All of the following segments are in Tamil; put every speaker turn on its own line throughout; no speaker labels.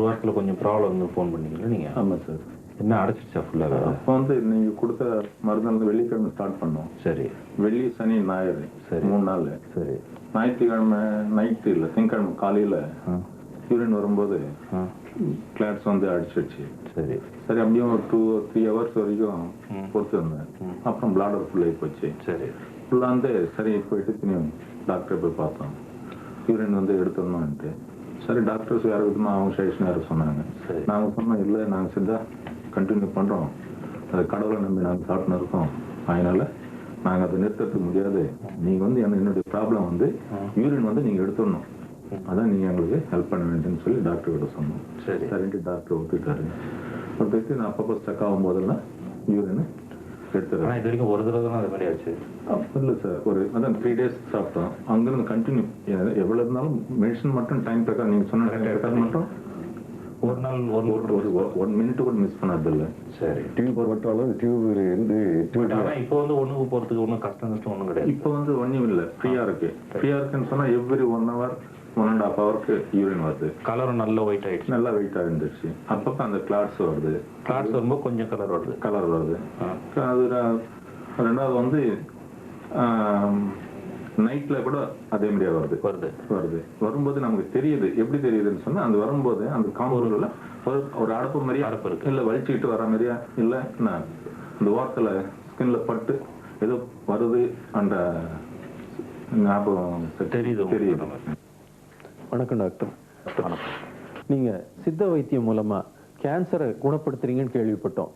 ஒரு வாரத்தில் கொஞ்சம் ப்ராப்ளம் வந்து ஃபோன் பண்ணீங்களா நீங்கள்?
ஆமாம் சார்.
என்ன அடைச்சிருச்சா ஃபுல்லாக?
அப்போ வந்து நீங்கள் கொடுத்த மருந்து வெள்ளிக்கிழமை ஸ்டார்ட் பண்ணோம்.
சரி.
வெள்ளி சனி ஞாயிறு
சரி
3 நாள்.
சரி.
ஞாயிற்றுக்கிழமை நைட்டு இல்லை திங்கக்கிழமை காலையில் யூரின் வரும்போது கிளாட்ஸ் வந்து அடிச்சிடுச்சு.
சரி
சரி அப்படியும் ஒரு 2-3 ஹவர்ஸ் வரைக்கும் பொறுத்து இருந்தேன். அப்புறம் பிளாடர் ஃபுல்லாகி போச்சு.
சரி.
ஃபுல்லாக வந்து சரி போயிட்டு திரும்பியும் டாக்டரை போய் பார்த்தோம். யூரின் வந்து எடுத்துடணும்ன்ட்டு. சரி டாக்டர்ஸ் வேறு விதமாக அவங்க சஜஷன் வேறு சொன்னாங்க. நாங்கள் சொன்னோம் இல்லை நாங்கள் சித்தா கண்டினியூ பண்ணுறோம், அது கடவுளை நம்பி நாங்கள் சாப்பிட்னு இருக்கோம், அதனால் நாங்கள் அதை நிறுத்துறதுக்கு முடியாது. நீங்கள் வந்து என்னுடைய ப்ராப்ளம் வந்து யூரின் வந்து நீங்கள் எடுத்துடணும், அதான் நீங்கள் எங்களுக்கு ஹெல்ப் பண்ண வேண்டியன்னு சொல்லி டாக்டர் கிட்ட சொன்னோம். சரின்ட்டு டாக்டர் ஒத்துக்கிட்டாரு. ஒத்துக்கிட்டு நான் அப்பப்போ ஸ்டக் ஆகும் போதெல்லாம் யூரின் எடுத்துறேன். இது வரைக்கும் ஒரு தடவை தான் அது மாதிரி ஆச்சு? இல்லை சார், ஒரு அதான் 3 days சாப்பிட்டோம். அங்கேருந்து கண்டினியூ எவ்வளோ இருந்தாலும் மெடிசன் மட்டும் டைம் பிரகாரம் நீங்கள் சொன்ன டைம் பிரகாரம் மட்டும் ஒரு நாள் ஒரு மினிட் கூட மிஸ் பண்ணதில்லை. சரி.
டியூப் போட்டாலும் டியூப் இருந்து
இப்போ வந்து ஒன்றுக்கு போகிறதுக்கு ஒன்றும் கஷ்டம் ஒன்றும் கிடையாது.
இப்போ வந்து ஒன்றும் இல்லை, ஃப்ரீயாக இருக்கு. ஃப்ரீயாக இருக்குன்னு சொன்னால் எவ்ரி 1 hour 1.5 hours யூரின் வருது.
கலரும் நல்ல ஒயிட் ஆயிடுச்சு,
நல்லா வெயிட்டாக இருந்துச்சு. அப்பப்போ அந்த கிளாட்ஸ் வருது.
கிளாட்ஸ் வரும்போது கொஞ்சம் கலர் வருது.
அது ரெண்டாவது வந்து நைட்டில் கூட அதே மாதிரியா வரும்போது நமக்கு தெரியுது. எப்படி தெரியுதுன்னு சொன்னால் அந்த வரும்போது அந்த காம்பவுண்டில் ஒரு அடப்பு மாதிரியே இருக்கு, இல்லை வலிச்சுக்கிட்டு வர மாதிரியா, இல்லை அந்த ஓரத்தில் ஸ்கின்ல பட்டு ஏதோ வருது அந்த ஞாபகம் தெரியுது.
வணக்கம் டாக்டர். வணக்கம். நீங்கள் சித்த வைத்தியம் மூலமாக கேன்சரை குணப்படுத்துறீங்கன்னு கேள்விப்பட்டோம்.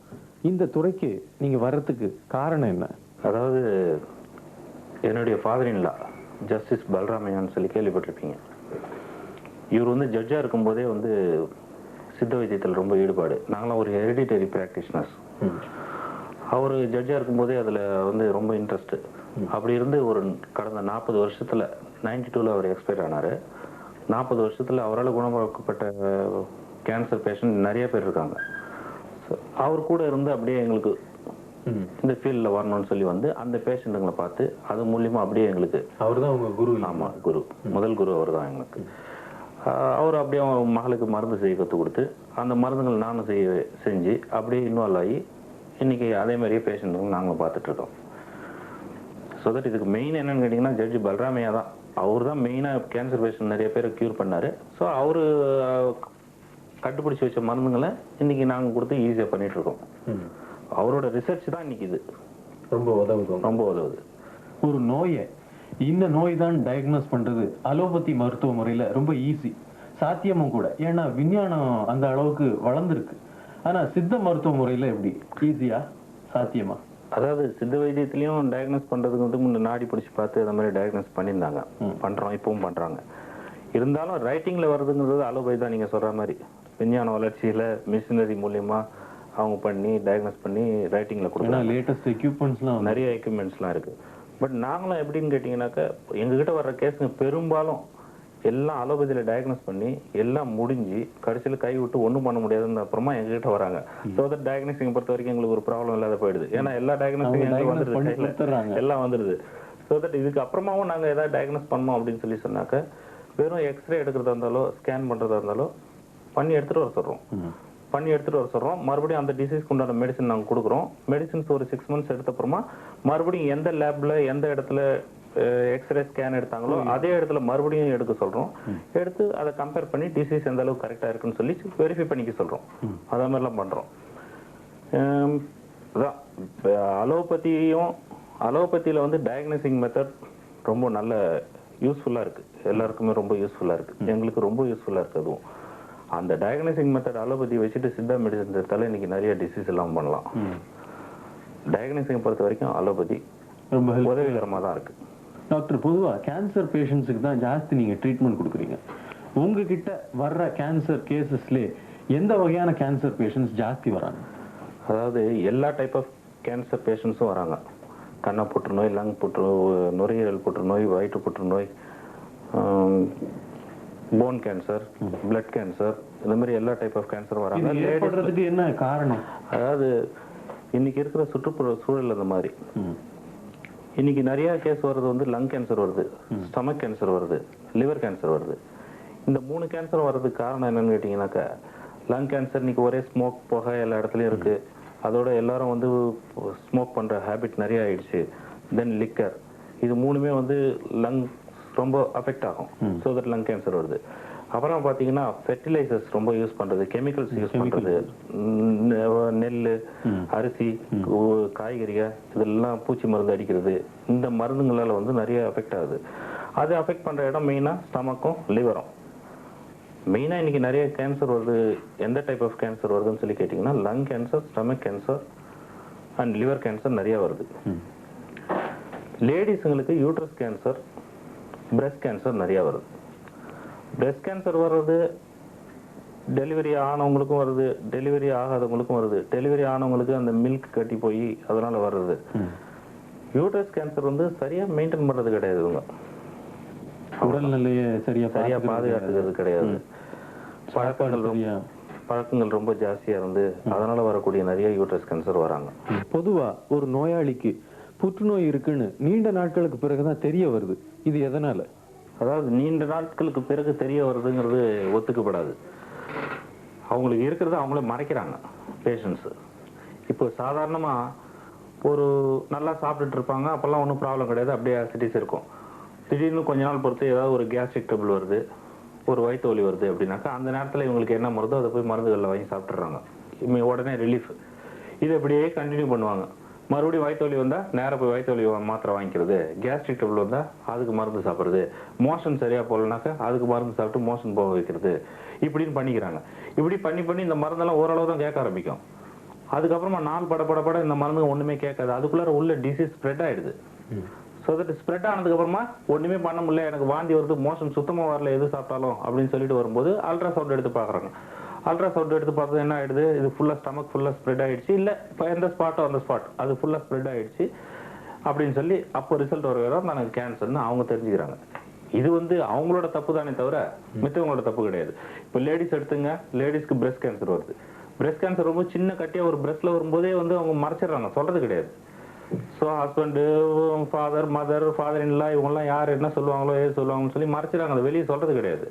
இந்த துறைக்கு நீங்கள் வர்றதுக்கு காரணம் என்ன?
அதாவது என்னுடைய ஃபாதர்-இன்-லா ஜஸ்டிஸ் பல்ராமையான்னு சொல்லி கேள்விப்பட்டிருப்பீங்க. இவர் வந்து ஜட்ஜாக இருக்கும்போதே வந்து சித்த வைத்தியத்தில் ரொம்ப ஈடுபாடு. நாங்களாம் ஒரு ஹெரிடிட்டரி ப்ராக்டிஷனர்ஸ். அவர் ஜட்ஜாக இருக்கும்போதே அதில் வந்து ரொம்ப இன்ட்ரெஸ்ட்டு. அப்படி இருந்து ஒரு கடந்த 40 வருஷத்தில் 92 அவர் எக்ஸ்பயர் ஆனார். 40 வருஷத்தில் அவரால் குணமாக்கப்பட்ட கேன்சர் பேஷண்ட் நிறைய பேர் இருக்காங்க. அவர் கூட இருந்து அப்படியே எங்களுக்கு இந்த ஃபீல்டில் வரணும்னு சொல்லி வந்து அந்த பேஷண்ட்டுங்களை பார்த்து அது மூலியமாக அப்படியே எங்களுக்கு
அவர் தான் உங்கள் குரு?
ஆமாம், குரு, முதல் குரு அவர் தான் எங்களுக்கு. அவர் அப்படியே அவங்க மகளுக்கு மருந்து செய்ய கற்றுக் கொடுத்து அந்த மருந்துகள் நானும் செஞ்சு அப்படியே இன்வால்வ் ஆகி இன்றைக்கி அதே மாதிரியே பேஷண்ட்டுங்க நாங்களும் பார்த்துட்ருக்கோம். ஸோ தட் இதுக்கு மெயின் என்னென்னு கேட்டிங்கன்னா ஜட்ஜி பல்ராமையா தான். அவர் தான் மெயினாக கேன்சர் பேஷண்ட் நிறைய பேரை க்யூர் பண்ணார். ஸோ அவர் கண்டுபிடிச்சி வச்ச மருந்துங்களை இன்றைக்கி நாங்கள் கொடுத்து ஈஸியாக பண்ணிகிட்ருக்கோம். அவரோட ரிசர்ச் தான் இன்னைக்கு இது
ரொம்ப உதவுது.
ஒரு
நோயை இந்த நோய் தான் டயக்னோஸ் பண்றது அலோபதி மருத்துவ முறையில ரொம்ப ஈஸி, சாத்தியமும் கூட. ஏன்னா விஞ்ஞானம் அந்த அளவுக்கு வளர்ந்துருக்கு. ஆனா சித்த மருத்துவ முறையில எப்படி ஈஸியா சாத்தியமா?
அதாவது சித்த வைத்தியத்திலையும் டயக்னோஸ் பண்றதுக்கு வந்து முன்ன நாடி பிடிச்சி பார்த்து அந்த மாதிரி டயக்னோஸ் பண்ணியிருந்தாங்க, பண்றோம், இப்பவும் பண்றாங்க. இருந்தாலும் ரைட்டிங்ல வர்றதுங்கிறது அலோபதி தான். நீங்க சொல்ற மாதிரி விஞ்ஞான வளர்ச்சியில மிஷினரி மூலியமா அவங்க பண்ணி டயக்னோஸ் பண்ணி ரைட்டிங்கில் கொடுக்குறாங்க.
லேட்டஸ்ட் எக்யூப்மெண்ட்ஸ்லாம்
நிறைய எக்யூப்மெண்ட்ஸ்லாம் இருக்குது. பட் நாங்களும் எப்படின்னு கேட்டிங்கனாக்கா எங்ககிட்ட வர்ற கேஸுங்க பெரும்பாலும் எல்லாம் அலோபதியில் டயக்னோஸ் பண்ணி எல்லாம் முடிஞ்சு கடைசியில் கை விட்டு ஒன்றும் பண்ண முடியாதுன்னு அப்புறமா எங்ககிட்ட வராங்க. ஸோ தட் டயக்னோசிங் பொறுத்த வரைக்கும் எங்களுக்கு ஒரு ப்ராப்ளம் இல்லாத போயிடுது. ஏன்னா எல்லா டயக்னோசிங் வந்துடுது, எல்லாம் வந்துடுது. ஸோ தட் இதுக்கு அப்புறமாவும் நாங்கள் எதாவது டயக்னோஸ் பண்ணோம் அப்படின்னு சொல்லி சொன்னாக்க வெறும் எக்ஸ்ரே எடுக்கிறதா இருந்தாலோ ஸ்கேன் பண்ணுறதா இருந்தாலோ பண்ணி எடுத்துகிட்டு வர சொல்கிறோம். மறுபடியும் அந்த டிசீஸ்க்கு உண்டான மெடிசன் நாங்கள் கொடுக்குறோம். மெடிசன்ஸ் ஒரு 6 months எடுத்த அப்புறமா மறுபடியும் எந்த லேபில் எந்த இடத்துல எக்ஸ்ரே ஸ்கேன் எடுத்தாங்களோ அதே இடத்துல மறுபடியும் எடுக்க சொல்கிறோம். எடுத்து அதை கம்பேர் பண்ணி டிசீஸ் எந்த அளவுக்கு கரெக்டாக இருக்குன்னு சொல்லி வெரிஃபை பண்ணிக்க சொல்கிறோம். அதே மாதிரிலாம் பண்ணுறோம். அதான் அலோபதியில் வந்து டயக்னோசிங் மெத்தட் ரொம்ப நல்ல யூஸ்ஃபுல்லாக இருக்குது. எல்லாருக்குமே ரொம்ப யூஸ்ஃபுல்லாக இருக்குது. எங்களுக்கு ரொம்ப யூஸ்ஃபுல்லாக இருக்குது. அதுவும் அந்த டயக்னோசிங் மெத்தட் அலோபதி வச்சுட்டு சித்தா மெடிசன் எடுத்தாலும் இன்னைக்கு நிறைய டிசீஸ் எல்லாம் பண்ணலாம். டயக்னோசிங் பொறுத்த வரைக்கும் அலோபதி ரொம்ப உதவிகரமாக தான் இருக்கு.
டாக்டர், பொதுவாக கேன்சர் பேஷண்ட்ஸுக்கு தான் ஜாஸ்தி நீங்கள் ட்ரீட்மெண்ட் கொடுக்குறீங்க. உங்ககிட்ட வர்ற கேன்சர் கேசஸ்லேயே எந்த வகையான கேன்சர் பேஷண்ட்ஸ் ஜாஸ்தி வராங்க?
அதாவது எல்லா டைப் ஆஃப் கேன்சர் பேஷண்ட்ஸும் வராங்க. கண்ணை புற்றுநோய், லங் புற்றுநோய், நுரையீரல் புற்றுநோய், வயிற்று புற்றுநோய், போன் கேன்சர், பிளட் கேன்சர், இந்த மாதிரி எல்லா டைப் ஆஃப் கேன்சர் வராங்க.
ஏற்படுறதுக்கு என்ன காரணம்?
அதாவது இன்னைக்கு இருக்கிற சுற்றுப்புற சூழல் அந்த மாதிரி. இன்னைக்கு நிறைய கேஸ் வருது வந்து லங் கேன்சர் வருது, ஸ்டமக் கேன்சர் வருது, லிவர் கேன்சர் வருது. இந்த 3 கேன்சர் வர்றதுக்கு காரணம் என்னன்னு கேட்டிங்கனாக்கா, லங் கேன்சர் இன்னைக்கு ஒரே ஸ்மோக் புகை எல்லா இடத்துலையும் இருக்கு. அதோட எல்லாரும் வந்து ஸ்மோக் பண்ற ஹேபிட் நிறைய ஆயிடுச்சு. தென் லிக்கர், இது 3மே வந்து லங் ரொம்ப அஃபெக்ட் ஆகும். ஸோ தட் லங் கேன்சர் வருது. அப்புறம் பார்த்தீங்கன்னா ஃபெர்டிலைசர்ஸ் ரொம்ப யூஸ் பண்றது, கெமிக்கல்ஸ் யூஸ் பண்றது, நெல், அரிசி, காய்கறிகள் இதெல்லாம் பூச்சி மருந்து அடிக்கிறது, இந்த மருந்துங்களால வந்து நிறைய அஃபெக்ட் ஆகுது. அது அஃபெக்ட் பண்ற இடம் மெயினா ஸ்டமக்கும் லிவரும். மெயினா இன்னைக்கு நிறைய கேன்சர் வருது. எந்த டைப் ஆஃப் கேன்சர் வருதுன்னு சொல்லி கேட்டிங்கன்னா, lung cancer, stomach cancer and liver cancer நிறைய வருது. லேடிஸுங்களுக்கு யூட்ரஸ் கேன்சர், பிரஸ்ட் கேன்சர் நிறைய வருது. பிரஸ்ட் கேன்சர் வர்றது டெலிவரி ஆனவங்களுக்கும் வருது, டெலிவரி ஆகாதவங்களுக்கும் வருது. டெலிவரி ஆனவங்களுக்கு அந்த மில்க் கட்டி போய் அதனால வர்றது. யூட்ரஸ் கேன்சர் வந்து சரியா மெயின்டைன் பண்றது கிடையாது. இவங்க
உடல்நிலையை சரியா
பாதுகாத்துக்கிறது கிடையாது. பழக்கங்கள் ரொம்ப ஜாஸ்தியா இருந்து அதனால வரக்கூடிய நிறைய யூட்ரஸ் கேன்சர் வராங்க.
பொதுவா ஒரு நோயாளிக்கு புற்றுநோய் இருக்குன்னு நீண்ட நாட்களுக்கு பிறகுதான் தெரிய வருது. இது எதனால?
அதாவது நீண்ட நாட்களுக்கு பிறகு தெரிய வருதுங்கிறது ஒத்துக்கப்படாது. அவங்களுக்கு இருக்கிறத அவங்களே மறைக்கிறாங்க பேஷண்ட்ஸ். இப்போ சாதாரணமா ஒரு நல்லா சாப்பிட்டுட்டு இருப்பாங்க, அப்பெல்லாம் ஒன்றும் ப்ராப்ளம் கிடையாது, அப்படியே ஆசிட்டிஸ் இருக்கும். திடீர்னு கொஞ்ச நாள் பொறுத்து ஏதாவது ஒரு கேஸ்ட்ரிக் ட்ரபிள் வருது, ஒரு வயிற்று வலி வருது அப்படின்னாக்கா அந்த நேரத்தில் இவங்களுக்கு என்ன மருந்தோ அதை போய் மருந்துகளில் வாங்கி சாப்பிட்றாங்க. உடனே ரிலீஃப். இது அப்படியே கண்டினியூ பண்ணுவாங்க. மறுபடியும் வயிற்று வலி வந்தால் நேராக போய் வயிற்று வலி மாத்திரை வாங்கிக்கிறது, கேஸ்ட்ரிக் ட்ரபிள் வந்தால் அதுக்கு மருந்து சாப்பிட்றது, மோஷன் சரியாக போகலனாக்கா அதுக்கு மருந்து சாப்பிட்டு மோஷன் போக வைக்கிறது, இப்படின்னு பண்ணிக்கிறாங்க. இப்படி பண்ணி இந்த மருந்தெல்லாம் ஓரளவு தான் கேட்க ஆரம்பிக்கும். அதுக்கப்புறமா நாள் பட இந்த மருந்து ஒன்றுமே கேட்காது. அதுக்குள்ளார உள்ள டிசீஸ் ஸ்ப்ரெட் ஆகிடுது. ஸோ தட் ஸ்ப்ரெட் ஆனதுக்கு அப்புறமா ஒன்றுமே பண்ண முடியல, எனக்கு வாந்தி வருது, மோஷன் சுத்தமாக வரல எது சாப்பிட்டாலும் அப்படின்னு சொல்லிட்டு வரும்போது அல்ட்ராசவுண்ட் எடுத்து பார்க்குறாங்க. அல்ட்ராசவுண்ட் எடுத்து பார்த்தது என்ன ஆயிடுது, இது ஃபுல்லாக ஸ்டமக் ஃபுல்லாக ஸ்ப்ரெட் ஆயிடுச்சு, இல்லை இப்போ எந்த ஸ்பாட்டோ அந்த ஸ்பாட் அது ஃபுல்லாக ஸ்ப்ரெட் ஆயிடுச்சு அப்படின்னு சொல்லி அப்போ ரிசல்ட் வர எனக்கு கேன்சர்னு அவங்க தெரிஞ்சுக்கிறாங்க. இது வந்து அவங்களோட தப்பு தானே தவிர மித்தவங்களோட தப்பு கிடையாது. இப்போ லேடிஸ் எடுத்துங்க, லேடிஸ்க்கு பிரஸ்ட் கேன்சர் வருது. பிரஸ்ட் கேன்சர் ரொம்ப சின்ன கட்டியாக ஒரு பிரஸ்ட்ல வரும்போதே வந்து அவங்க மறைச்சிடுறாங்க, சொல்றது கிடையாது. ஸோ ஹஸ்பண்டு, ஃபாதர் இன்லா இவங்கெல்லாம் யார் என்ன சொல்லுவாங்களோ ஏது சொல்லுவாங்கன்னு சொல்லி மறைச்சிடுறாங்க. அதை வெளியே சொல்றது கிடையாது.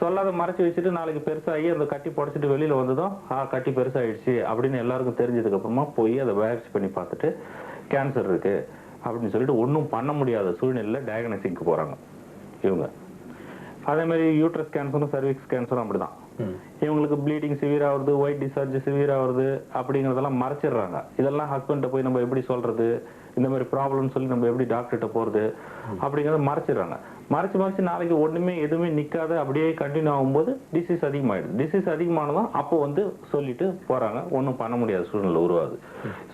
சொல்லாத மறைச்சி வச்சுட்டு நாளைக்கு பெருசாகி அந்த கட்டி புடச்சிட்டு வெளியில வந்ததும் கட்டி பெருசாகிடுச்சு அப்படின்னு எல்லாருக்கும் தெரிஞ்சதுக்கு அப்புறமா போய் அதை பயாப்சி பண்ணி பார்த்துட்டு கேன்சர் இருக்கு அப்படின்னு சொல்லிட்டு ஒன்றும் பண்ண முடியாத சூழ்நிலையில் டயக்னோசிஸ்க்கு போறாங்க இவங்க. அதே மாதிரி யூட்ரஸ் கேன்சரும் சர்விக்ஸ் கேன்சரும் அப்படிதான். இவங்களுக்கு ப்ளீடிங் சிவியர் ஆகுது, ஒயிட் டிஸ்சார்ஜ் சிவியர் ஆகுது அப்படிங்கிறதெல்லாம் மறைச்சிடுறாங்க. இதெல்லாம் ஹஸ்பண்ட போய் நம்ம எப்படி சொல்றது, இந்த மாதிரி ப்ராப்ளம்னு சொல்லி நம்ம எப்படி டாக்டர்கிட்ட போறது அப்படிங்கிறத மறைச்சிடுறாங்க. மறைச்சு நாளைக்கு ஒண்ணுமே எதுவுமே நிக்காத அப்படியே கண்டினியூ ஆகும்போது டிசீஸ் அதிகமாயிடுது. டிசீஸ் அதிகமானதும் அப்போ வந்து சொல்லிட்டு போறாங்க, ஒன்றும் பண்ண முடியாத சூழ்நிலை உருவாகுது.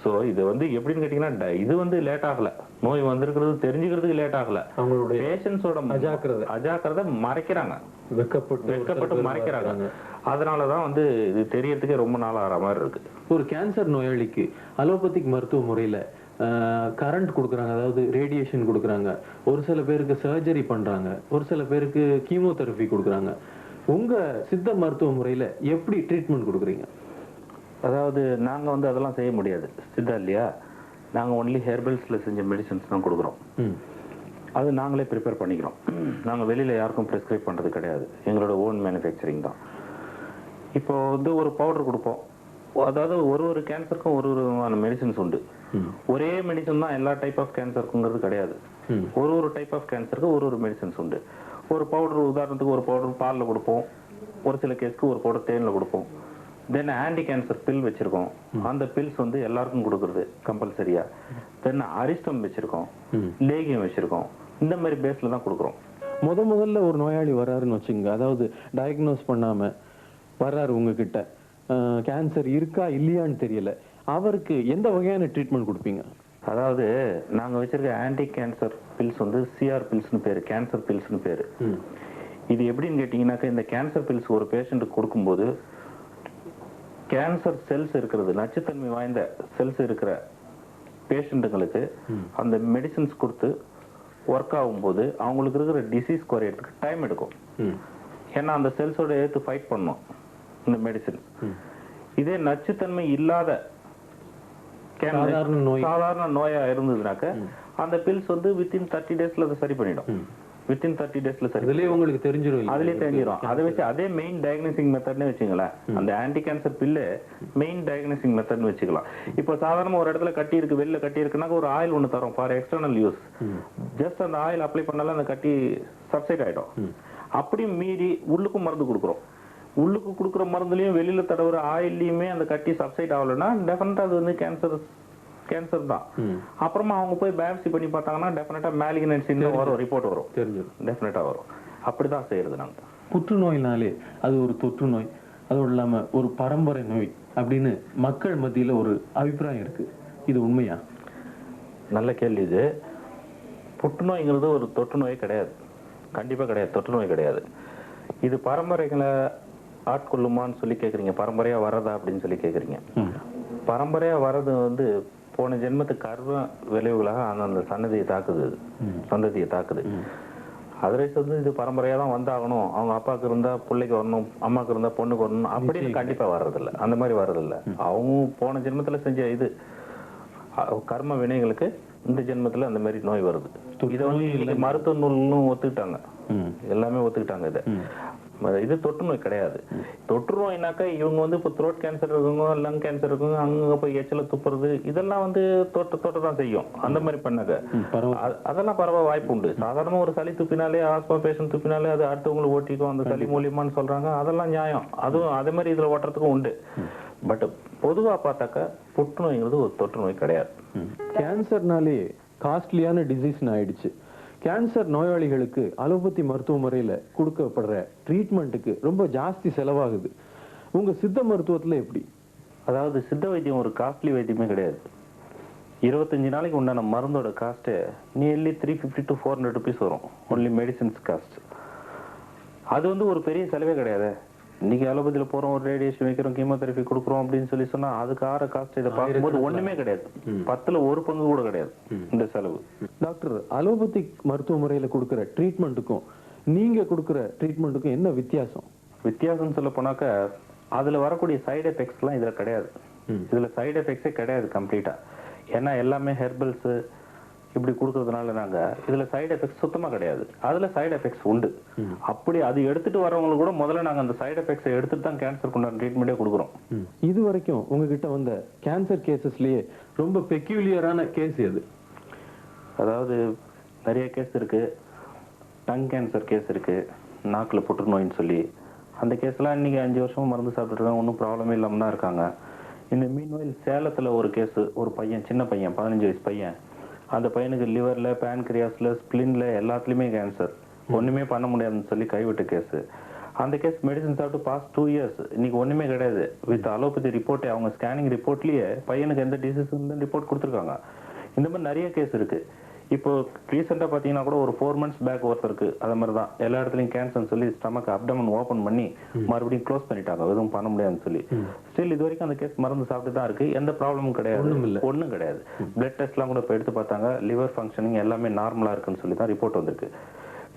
ஸோ இது வந்து எப்படின்னு கேட்டீங்கன்னா, இது வந்து லேட் ஆகல, நோய் வந்திருக்கிறது தெரிஞ்சுக்கிறதுக்கு லேட் ஆகல, அவங்களுடைய பேஷண்ட்ஸோட அஜாக்கிரதை மறைக்கிறாங்க, வெட்கப்பட்டு மறைக்கிறாங்க. அதனாலதான் வந்து இது தெரியறதுக்கே ரொம்ப நாள் ஆகிற மாதிரி இருக்கு.
ஒரு கேன்சர் நோயாளிக்கு அலோபதிக் மருத்துவ முறையில கரண்ட் கொடுக்குறாங்க, அதாவது ரேடியேஷன் கொடுக்குறாங்க, ஒரு சில பேருக்கு சர்ஜரி பண்றாங்க, ஒரு சில பேருக்கு கீமோதெரபி கொடுக்குறாங்க. உங்க சித்த மருத்துவ முறையில எப்படி ட்ரீட்மெண்ட் கொடுக்குறீங்க?
அதாவது நாங்க வந்து அதெல்லாம் செய்ய முடியாது சித்தா இல்லையா. நாங்க ஒன்லி ஹெர்பல்ஸ்ல செஞ்ச மெடிசன்ஸ் தான் கொடுக்குறோம். அது நாங்களே ப்ரிப்பேர் பண்ணிக்கிறோம். நாங்க வெளியில யாருக்கும் ப்ரிஸ்கிரைப் பண்றது கிடையாது, எங்களோட ஓன் மேனுஃபேக்சரிங் தான். இப்போ வந்து ஒரு பவுடர் கொடுப்போம், அதாவது ஒரு கேன்சருக்கும் ஒரு விதமான மெடிசன்ஸ் உண்டு. ஒரே மெடிசன் தான் எல்லா டைப் ஆஃப் கேன்சருக்குங்கிறது கிடையாது. ஒரு டைப் ஆஃப் கேன்சருக்கு ஒரு மெடிசன்ஸ் உண்டு. ஒரு பவுடர், உதாரணத்துக்கு ஒரு பவுடர் பாலில் கொடுப்போம், ஒரு சில கேஸ்க்கு ஒரு பவுடர் தேனில் கொடுப்போம். தென் ஆன்டி கேன்சர் பில் வச்சிருக்கோம், அந்த பில்ஸ் வந்து எல்லாருக்கும் கொடுக்கறது கம்பல்சரியா. தென் அரிஸ்டம் வச்சிருக்கோம், லேகியம் வச்சிருக்கோம், இந்த மாதிரி பேஸ்ல தான் கொடுக்குறோம்.
முதல்ல ஒரு நோயாளி வர்றாருன்னு வச்சுங்க, அதாவது டயக்னோஸ் பண்ணாம வர்றாரு உங்ககிட்ட, கேன்சர் இருக்கா இல்லையான்னு தெரியல, அவருக்கு எந்த வகையான ட்ரீட்மெண்ட் கொடுப்பீங்க?
அதாவது நாங்க வச்சிருக்க ஆன்டி கேன்சர் பில்ஸ் வந்து சிஆர் பில்ஸ்னு பேரு, கேன்சர் பில்ஸ்னு பேரு. இது எப்படின்னு கேட்டீங்கன்னாக்கா, இந்த கேன்சர் பில்ஸ் ஒரு பேஷண்ட்டுக்கு கொடுக்கும்போது கேன்சர் செல்ஸ் இருக்கிறது, நச்சுத்தன்மை வாய்ந்த செல்ஸ் இருக்கிற பேஷண்ட்டுங்களுக்கு அந்த மெடிசின்ஸ் கொடுத்து ஒர்க் ஆகும்போது அவங்களுக்கு இருக்கிற டிசீஸ் குறையறதுக்கு டைம் எடுக்கும். ஏன்னா அந்த செல்ஸோட எடுத்து ஃபைட் பண்ணும் இந்த மெடிசின். இதே நச்சுத்தன்மை இல்லாத சாதாரண நோயா இருந்ததுனாக்க அந்த பில்ஸ் வந்து வித்தின் 30 days அதை சரி பண்ணிடும். வித்தின் 30 டேஸ்ல சரி.
அதுலயே உங்களுக்கு தெரிஞ்சிடும்.
அதுலயே தெரிஞ்சிடும். அதை வச்சு அதே மெயின் டயக்னோசிங் மெத்தட்னு வச்சுங்களேன். அந்த anti cancer pill main diagnosing மெத்தட்னு வச்சுக்கலாம். இப்போ சாதாரண ஒரு இடத்துல கட்டி இருக்கு, வெளில கட்டி இருக்குன்னா ஒரு ஆயில் ஒன்று தரோம் ஃபார் எக்ஸ்டர்னல் யூஸ். ஜஸ்ட் அந்த ஆயில் அப்ளை பண்ணாலும் அந்த கட்டி சப்சைட் ஆயிடும். அப்படியும் மீறி உள்ளுக்கும் மருந்து கொடுக்குறோம். உள்ளுக்கு கொடுக்குற மருந்துலயும் வெளியில தடவுற ஆயில்லையுமே அந்த கட்டி சப்சைட் ஆகலைன்னா டெஃபினட்டா அது வந்து கேன்சர் தான். அப்புறமா அவங்க போய் பயாப்சி பண்ணி பார்த்தாங்கன்னா டெஃபினட்டா மேலிக்னன்சின்னு வரும், ரிப்போர்ட் வரும், டெஃபினட்டா வரும். அப்படிதான் செய்யறது நாங்க.
புற்றுநோயினாலே அது ஒரு தொற்று நோய், அதோடு இல்லாம ஒரு பரம்பரை நோய் அப்படின்னு மக்கள் மத்தியில ஒரு அபிப்பிராயம் இருக்கு. இது உண்மையா?
நல்ல கேள்வி இது. புற்றுநோய்ங்கிறது ஒரு தொற்று நோய் கிடையாது, கண்டிப்பா கிடையாது, தொற்று நோய் கிடையாது. இது பரம்பரைகளை ஆட்கொள்ளுமான்னு சொல்லி கேக்குறீங்க. பரம்பரையா வர்றதா அப்படின்னு சொல்லி கேக்குறீங்க. பரம்பரையா வர்றது வந்து போன ஜென்மத்துக்கு கர்ம விளைவுகளாக அந்த சந்ததியை தாக்குது. அதர்வைஸ் வந்து இது பரம்பரையா தான் வந்தாகணும், அவங்க அப்பாவுக்கு இருந்தா பிள்ளைக்கு வரணும், அம்மாவுக்கு இருந்தா பொண்ணுக்கு வரணும் அப்படின்னு கண்டிப்பா வர்றதில்ல. அந்த மாதிரி வர்றதில்ல. அவங்க போன ஜென்மத்துல செஞ்ச இது கர்ம வினைகளுக்கு இந்த ஜென்மத்துல அந்த மாதிரி நோய் வருது. இதை வந்து மருத்துவ நூலும் ஒத்துக்கிட்டாங்க, எல்லாமே ஒத்துக்கிட்டாங்க. இது தொற்று நோய் கிடையாது. தொற்று நோய்னாக்கா இவங்க வந்து இப்போ த்ரோட் கேன்சர் இருக்குங்க, லங் கேன்சர் இருக்குங்க, அங்க போய் எச்சல துப்புறது, இதெல்லாம் வந்து தொட்டு தான் செய்யும். அந்த மாதிரி பண்ணாங்க அதெல்லாம் பரவ வாய்ப்பு உண்டு. சாதாரணமா ஒரு சளி துப்பினாலே, ஆஸ்மா பேஷண்ட் துப்பினாலே அது அடுத்தவங்களுக்கு ஓட்டிக்கும், அந்த சளி மூலியமான்னு சொல்றாங்க, அதெல்லாம் நியாயம். அதுவும் அதே மாதிரி இதுல ஓட்டுறதுக்கும் உண்டு. பட் பொதுவா பார்த்தாக்கா புற்றுநோய்ங்கிறது ஒரு தொற்று நோய் கிடையாது.
கேன்சர்னாலே காஸ்ட்லியான டிசீஸ் ஆயிடுச்சு. கேன்சர் நோயாளிகளுக்கு அலோபதி மருத்துவ முறையில கொடுக்கப்படுற ட்ரீட்மெண்ட்டுக்கு ரொம்ப ஜாஸ்தி செலவாகுது. உங்க சித்த மருத்துவத்துல எப்படி?
அதாவது சித்த வைத்தியம் ஒரு காஸ்ட்லி வைத்தியமே கிடையாது. 25 நாளைக்கு உண்டான மருந்தோட காஸ்ட் நியர்லி 350 to 400 rupees வரும். Only medicines cost. அது வந்து ஒரு பெரிய செலவே கிடையாது. இன்னைக்கு அலோபதியில போறோம், ஒரு ரேடியேஷன் வைக்கிறோம், கீமோதெரபி கொடுக்குறோம் அப்படின்னு சொல்லி சொன்னா அதுக்கு ஆற காஸ்ட் இதை பார்க்கும்போது ஒண்ணுமே கிடையாது. 10ல் 1 பங்கு கூட கிடையாது இந்த செலவு.
டாக்டர், அலோபதிக் மருத்துவ முறையில கொடுக்குற ட்ரீட்மெண்ட்டுக்கும் நீங்க கொடுக்குற ட்ரீட்மெண்ட்டுக்கும் என்ன வித்தியாசம்
சொல்ல போனாக்க அதுல வரக்கூடிய சைடு எஃபெக்ட்ஸ் எல்லாம் இதுல கிடையாது. இதுல சைடு எஃபெக்ட்ஸே கிடையாது கம்ப்ளீட்டா. ஏன்னா எல்லாமே ஹெர்பல்ஸ் இப்படி கொடுக்கறதுனால நாங்க இதுல சைடு எஃபெக்ட்ஸ் சுத்தமா கிடையாது. அதுல சைடு எஃபெக்ட்ஸ் உண்டு. அப்படி அது எடுத்துட்டு வரவங்களுக்கு கூட முதல்ல நாங்க அந்த சைடு எஃபெக்ட்ஸை எடுத்துட்டு தான் கேன்சருக்கு உண்டான ட்ரீட்மெண்டே கொடுக்குறோம்.
இது வரைக்கும் உங்ககிட்ட வந்த கேன்சர் கேசஸ்லயே ரொம்ப பெக்யூலியரான கேஸ் எது?
அதாவது நிறைய கேஸ் இருக்கு. டங் கேன்சர் கேஸ் இருக்கு, நாக்குல புற்றுநோயின்னு சொல்லி. அந்த கேஸ்லாம் இன்னைக்கு 5 வருஷமா மருந்து சாப்பிட்டு இருக்காங்க, ஒன்றும் ப்ராப்ளமே இல்லாம தான் இருக்காங்க. இந்த மீன்வெயில் சேலத்துல ஒரு கேஸ், ஒரு பையன், சின்ன பையன், 15 வயசு பையன். அந்த பையனுக்கு லிவர்ல, பேன்கிரியாஸ்ல, ஸ்பிளின்ல எல்லாத்துலயுமே கேன்சர், ஒண்ணுமே பண்ண முடியாதுன்னு சொல்லி கைவிட்ட கேஸ். அந்த கேஸ் மெடிசன் சாப்பிட்டு பாஸ்ட் 2 years இன்னைக்கு ஒண்ணுமே கிடையாது. வித் அலோபதி ரிப்போர்ட், அவங்க ஸ்கேனிங் ரிப்போர்ட்லயே பையனுக்கு எந்த டிசீஸ் ரிப்போர்ட் கொடுத்துருக்காங்க. இந்த மாதிரி நிறைய கேஸ் இருக்கு. இப்போ ரீசெண்டா பாத்தீங்கன்னா கூட ஒரு 4 months பேக் ஒருத்தருக்கு அது மாதிரி தான் எல்லா இடத்துலயும் கேன்சர் சொல்லி ஸ்டமக் அப்டமன் ஓபன் பண்ணி மறுபடியும் க்ளோஸ் பண்ணிட்டாங்க, எதுவும் பண்ண முடியாதுன்னு சொல்லி. ஸ்டில் இது வரைக்கும் அந்த கேஸ் மருந்து சாப்பிட்டு தான் இருக்கு, எந்த ப்ராப்ளமும் கிடையாது, ஒண்ணும் கிடையாது. பிளட் டெஸ்ட் எல்லாம் கூட இப்ப எடுத்து பார்த்தாங்க, லிவர் ஃபங்க்ஷனிங் எல்லாமே நார்மலா இருக்குன்னு சொல்லி தான் ரிப்போர்ட் வந்திருக்கு.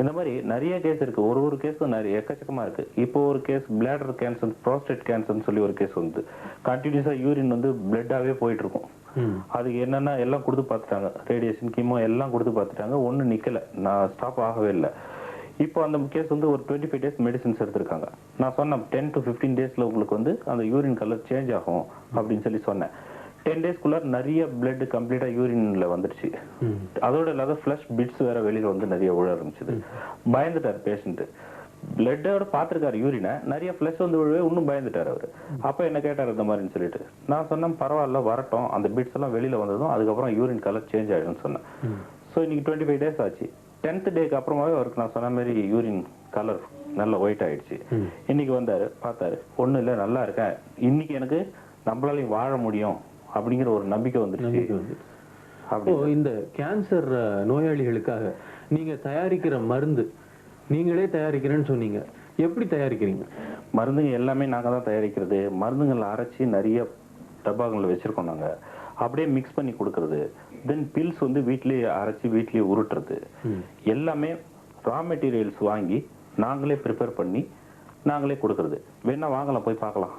இந்த மாதிரி நிறைய கேஸ் இருக்கு. ஒரு கேஸும் நிறைய எக்கச்சக்கமா இருக்கு. இப்போ ஒரு கேஸ் பிளாடர் கேன்சர், ப்ரோஸ்டேட் கேன்சர்னு சொல்லி ஒரு கேஸ் வந்து கண்டினியூஸா யூரின் வந்து பிளட்டாவே போயிட்டு இருக்கும். அதுக்கு என்னன்னா எல்லாம் கொடுத்து பார்த்துட்டாங்க, ரேடியேஷன், கீமோ எல்லாம் கொடுத்து பார்த்துட்டாங்க, ஒன்றும் நிக்கல, நான் ஸ்டாப் ஆகவே இல்லை. இப்போ அந்த கேஸ் வந்து ஒரு 25 days மெடிசின்ஸ் எடுத்திருக்காங்க. நான் சொன்னேன் 10 to 15 daysல உங்களுக்கு வந்து அந்த யூரின் கலர் சேஞ்ச் ஆகும் அப்படின்னு சொல்லி சொன்னேன். 10 daysக்குள்ள நிறைய பிளட் கம்ப்ளீட்டா யூரின்ல வந்துருச்சு. அதோட இல்லாத ஃபிளஷ் பிட்ஸ் வேற வெளியில வந்து நிறைய விழ ஆரம்பிச்சது. பயந்துட்டார் பேஷண்ட். பிளட்டோட பாத்துருக்காரு யூரினை, நிறைய பிளஸ் வந்து விழவே இன்னும் பயந்துட்டாரு அவரு. அப்ப என்ன கேட்டாரு இந்த மாதிரின்னு சொல்லிட்டு நான் சொன்னேன் பரவாயில்ல வரட்டும், அந்த பிட்ஸ் எல்லாம் வெளியில வந்ததும் அதுக்கப்புறம் யூரின் கலர் சேஞ்ச் ஆயிடும்னு சொன்னேன். ஸோ இன்னைக்கு 25 days ஆச்சு. 10th டேக்கு அப்புறமாவே அவருக்கு நான் சொன்ன மாதிரி யூரின் கலர் நல்ல ஒயிட் ஆயிடுச்சு. இன்னைக்கு வந்தாரு, பார்த்தாரு, ஒண்ணும் இல்லை, நல்லா இருக்கேன், இன்னைக்கு எனக்கு நம்மளாலையும் வாழ முடியும் அப்படிங்கிற ஒரு நம்பிக்கை வந்துருச்சு.
அப்போ இந்த கேன்சர் நோயாளிகளுக்காக நீங்க தயாரிக்கிற மருந்து நீங்களே தயாரிக்கிறேன்னு சொன்னீங்க, எப்படி தயாரிக்கிறீங்க?
மருந்துங்க எல்லாமே நாங்க தான் தயாரிக்கிறது. மருந்துங்களை அரைச்சி நிறைய டப்பாங்களில் வச்சிருக்கோம் நாங்க, அப்படியே மிக்ஸ் பண்ணி கொடுக்கறது. தென் பில்ஸ் வந்து வீட்லயே அரைச்சி வீட்லயே உருட்டுறது. எல்லாமே ரா மெட்டீரியல்ஸ் வாங்கி நாங்களே ப்ரிப்பேர் பண்ணி நாங்களே கொடுக்கறது. வேணா வாங்கலாம், போய் பார்க்கலாம்.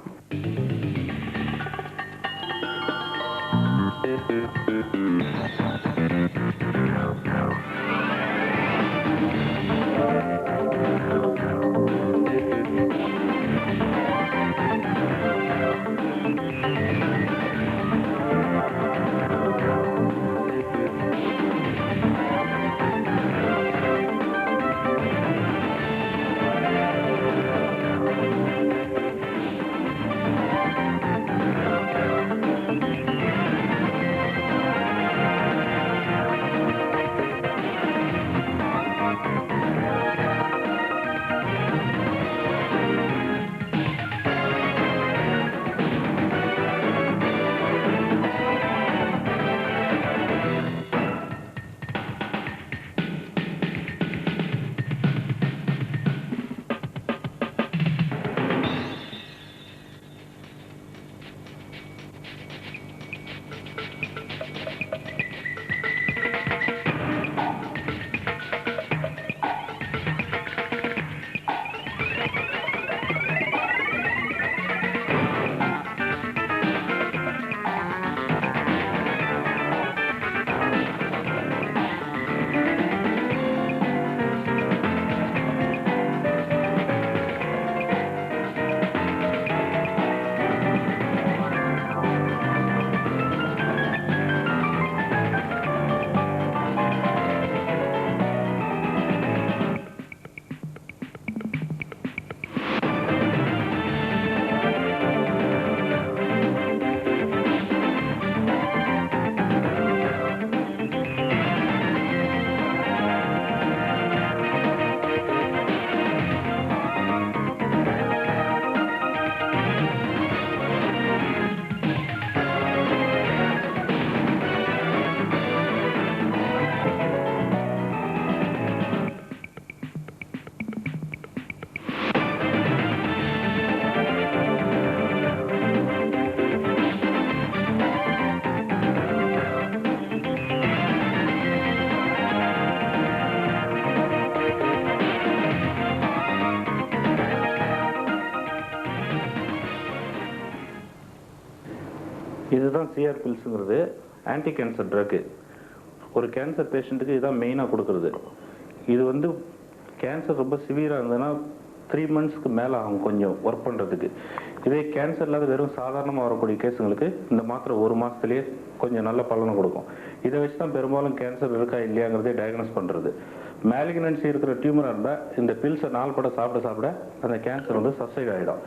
இதுதான் சிஆர் பில்ஸுங்கிறது ஆன்டி கேன்சர் ட்ரக்கு. ஒரு கேன்சர் பேஷண்ட்டுக்கு இதுதான் மெயினாக கொடுக்குறது. இது வந்து கேன்சர் ரொம்ப சிவியராக இருந்ததுன்னா 3 monthsக்கு மேலே ஆகும் கொஞ்சம் ஒர்க் பண்ணுறதுக்கு. இதே கேன்சர் இல்லாத வெறும் சாதாரணமாக வரக்கூடிய கேஸுங்களுக்கு இந்த மாத்திரை 1 மாதத்துலேயே கொஞ்சம் நல்ல பலனை கொடுக்கும். இதை வச்சு தான் பெரும்பாலும் கேன்சர் இருக்கா இல்லையாங்கிறதே டயக்னோஸ் பண்ணுறது. மேலிக்னன்சி இருக்கிற டியூமராக இருந்தால் இந்த பில்ஸை நாள்பட சாப்பிட அந்த கேன்சர் வந்து சப்சைட் ஆகிடும்.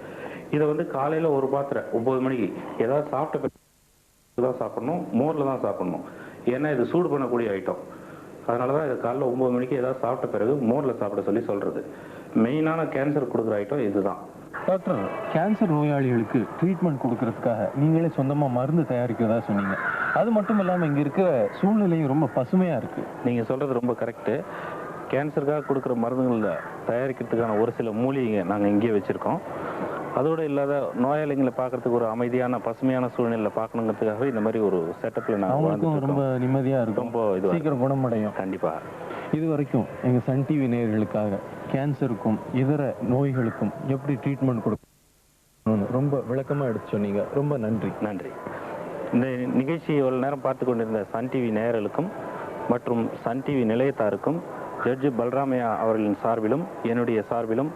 இதை வந்து காலையில் ஒரு மாத்திரை 9 மணிக்கு ஏதாவது சாப்பிட்ட தான் சாப்பிடணும், மோரில் தான் சாப்பிடணும். ஏன்னா இது சூடு பண்ணக்கூடிய ஐட்டம். அதனால தான் இது காலைல 9 மணிக்கு ஏதாவது சாப்பிட்ட பிறகு மோரில் சாப்பிட சொல்கிறது. மெயினான கேன்சர் கொடுக்குற ஐட்டம் இதுதான்.
டாக்டர், கேன்சர் நோயாளிகளுக்கு ட்ரீட்மெண்ட் கொடுக்கறதுக்காக நீங்களே சொந்தமா மருந்து தயாரிக்கிறதா சொன்னீங்க. அது மட்டும் இல்லாம இங்க இருக்கிற சூழ்நிலையும் ரொம்ப பசுமையா இருக்கு.
நீங்கள் சொல்கிறது ரொம்ப கரெக்டு. கேன்சருக்காக கொடுக்குற மருந்துகளில் தயாரிக்கிறதுக்கான ஒரு சில மூலிகைங்க நாங்கள் இங்கேயே வச்சுருக்கோம். அதோடு இல்லாத நோயாளிகளை பார்க்கறதுக்கு ஒரு அமைதியான பசுமையான சூழ்நிலையில் பார்க்கணுங்கிறதுக்காக இந்த மாதிரி ஒரு செட்டப்பில்
அவங்களுக்கும் ரொம்ப
நாங்கள்
நிம்மதியா இருக்கும்,
ரொம்ப இது
சீக்கிரம் குணமடையும்.
கண்டிப்பாக.
இது வரைக்கும் எங்க சன் டிவி நேயர்களுக்காக கேன்சருக்கும் இதர நோய்களுக்கும் எப்படி ட்ரீட்மெண்ட் கொடுக்கணும்னு ரொம்ப விளக்கமா எடுத்து சொன்னீங்க. ரொம்ப நன்றி.
நன்றி. இந்த நிகழ்ச்சியை இவ்வளவு நேரம் பார்த்து கொண்டிருந்த சன் டிவி நேயர்களுக்கும் மற்றும் சன் டிவி நிலையத்தாருக்கும் ஜட்ஜு பல்ராமையா அவர்களின் சார்பிலும் என்னுடைய சார்பிலும்